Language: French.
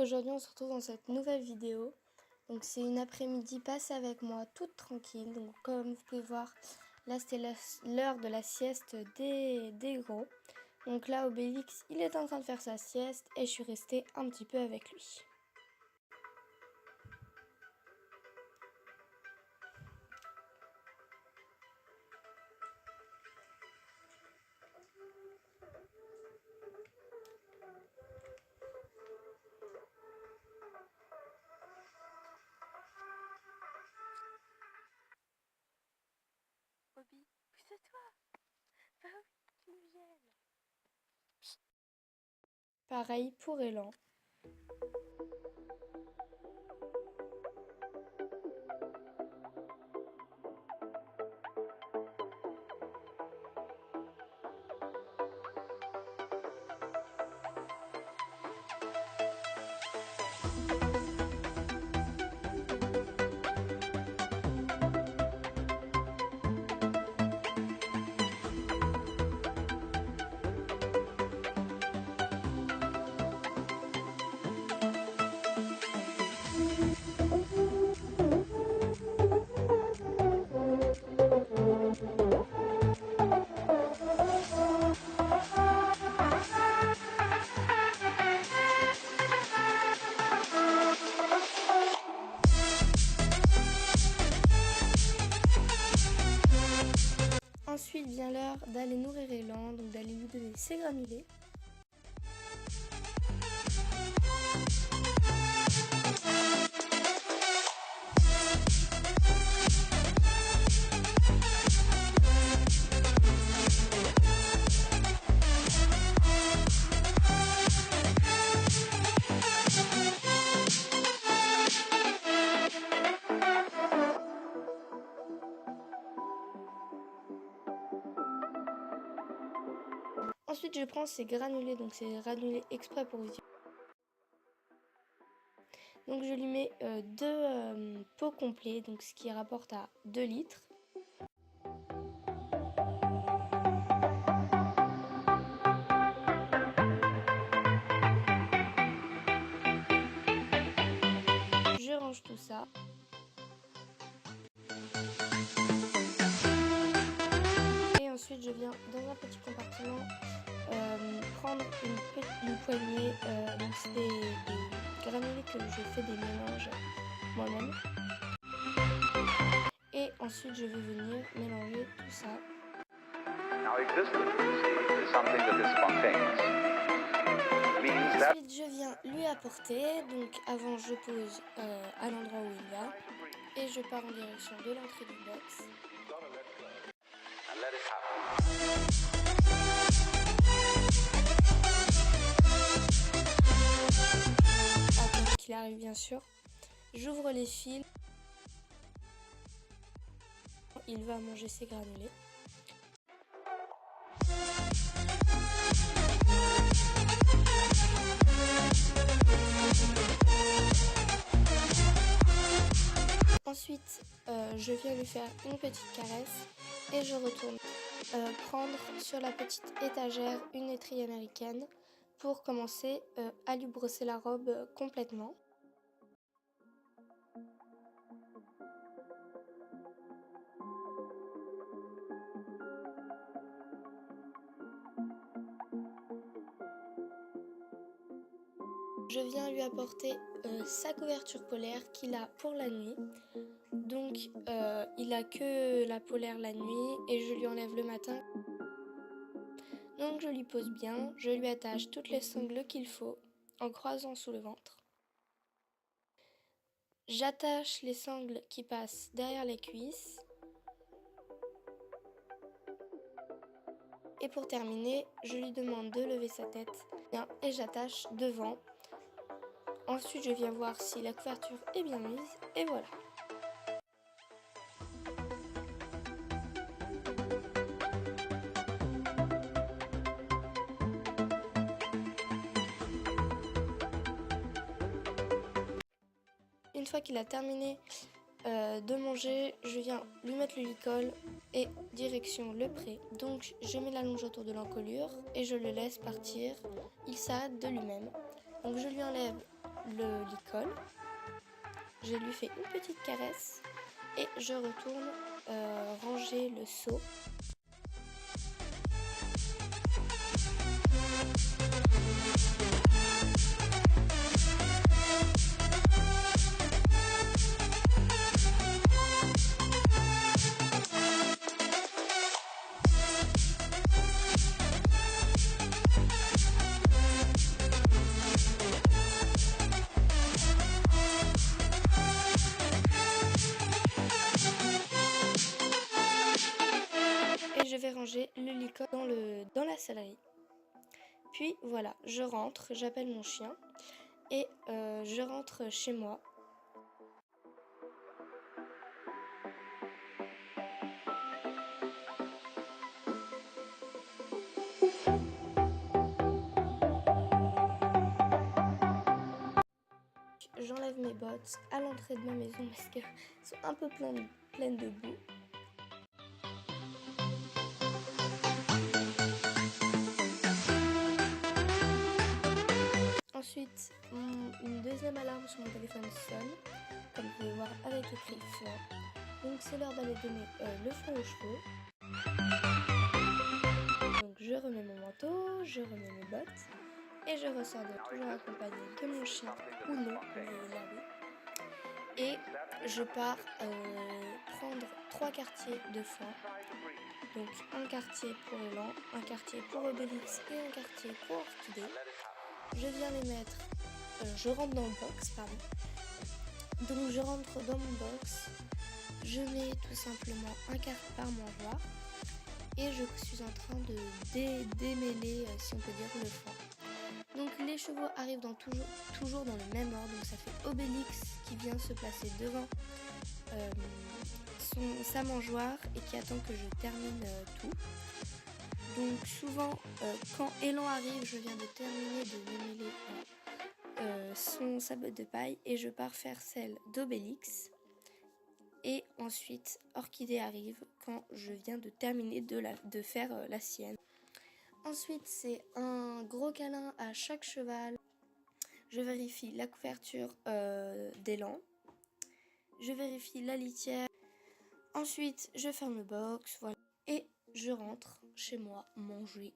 Aujourd'hui on se retrouve dans cette nouvelle vidéo. Donc c'est une après-midi passée avec moi toute tranquille. Donc comme vous pouvez voir, là c'était l'heure de la sieste des gros. Donc là Obélix il est en train de faire sa sieste et je suis restée un petit peu avec lui. Bobby, pousse-toi. Bah oui, tu me gênes. Pareil pour Elan. Ensuite vient l'heure d'aller nourrir Elan, donc d'aller lui donner ses granulés. Ensuite je prends ces granulés, donc c'est granulés exprès pour vous. Donc je lui mets deux pots complets, donc ce qui rapporte à 2 litres. Je range tout ça. Et ensuite je viens dans un petit compartiment prendre une poignée, donc c'est des granulés que je fais des mélanges moi-même. Et ensuite je vais venir mélanger tout ça. Ensuite je viens lui apporter, donc avant je pose à l'endroit où il va et je pars en direction de l'entrée du box. Attends qu'il arrive bien sûr. J'ouvre les fils. Il va manger ses granulés. Ensuite, je viens lui faire une petite caresse et je retourne prendre sur la petite étagère une étrille américaine pour commencer à lui brosser la robe complètement. Je viens lui apporter sa couverture polaire qu'il a pour la nuit. Donc il a que la polaire la nuit et je lui enlève le matin. Donc je lui pose bien, je lui attache toutes les sangles qu'il faut en croisant sous le ventre. J'attache les sangles qui passent derrière les cuisses. Et pour terminer, je lui demande de lever sa tête et j'attache devant. Ensuite, je viens voir si la couverture est bien mise et voilà. Une fois qu'il a terminé de manger, je viens lui mettre le licol et direction le pré. Donc je mets la longe autour de l'encolure et je le laisse partir. Il s'arrête de lui-même. Donc je lui enlève le licol, je lui fais une petite caresse et je retourne ranger le seau. Et je vais ranger le licol dans la sellerie. Puis voilà, je rentre, j'appelle mon chien et je rentre chez moi. J'enlève mes bottes à l'entrée de ma maison parce qu'elles sont un peu pleines de boue. Ensuite, une deuxième alarme sur mon téléphone sonne, comme vous pouvez voir avec écrit foin. Donc c'est l'heure d'aller donner le foin aux chevaux. Donc je remets mon manteau, je remets mes bottes et je ressors toujours accompagnée de mon chien ou non, on va le laver. Et je pars prendre 3 quartiers de foin. Donc un quartier pour Élan, un quartier pour Obélix et un quartier pour Orchidée. Je viens les mettre, je rentre dans le box, pardon. Donc je rentre dans mon box, je mets tout simplement un quart par mangeoire et je suis en train de démêler, si on peut dire, le foin. Donc les chevaux arrivent toujours dans le même ordre, donc ça fait Obélix qui vient se placer devant sa mangeoire et qui attend que je termine tout. Donc souvent quand Élan arrive, je viens de terminer de démêler sa botte de paille et je pars faire celle d'Obélix. Et ensuite Orchidée arrive quand je viens de terminer de faire la sienne. Ensuite c'est un gros câlin à chaque cheval. Je vérifie la couverture d'Élan. Je vérifie la litière. Ensuite je ferme le box, voilà. Et je rentre chez moi manger.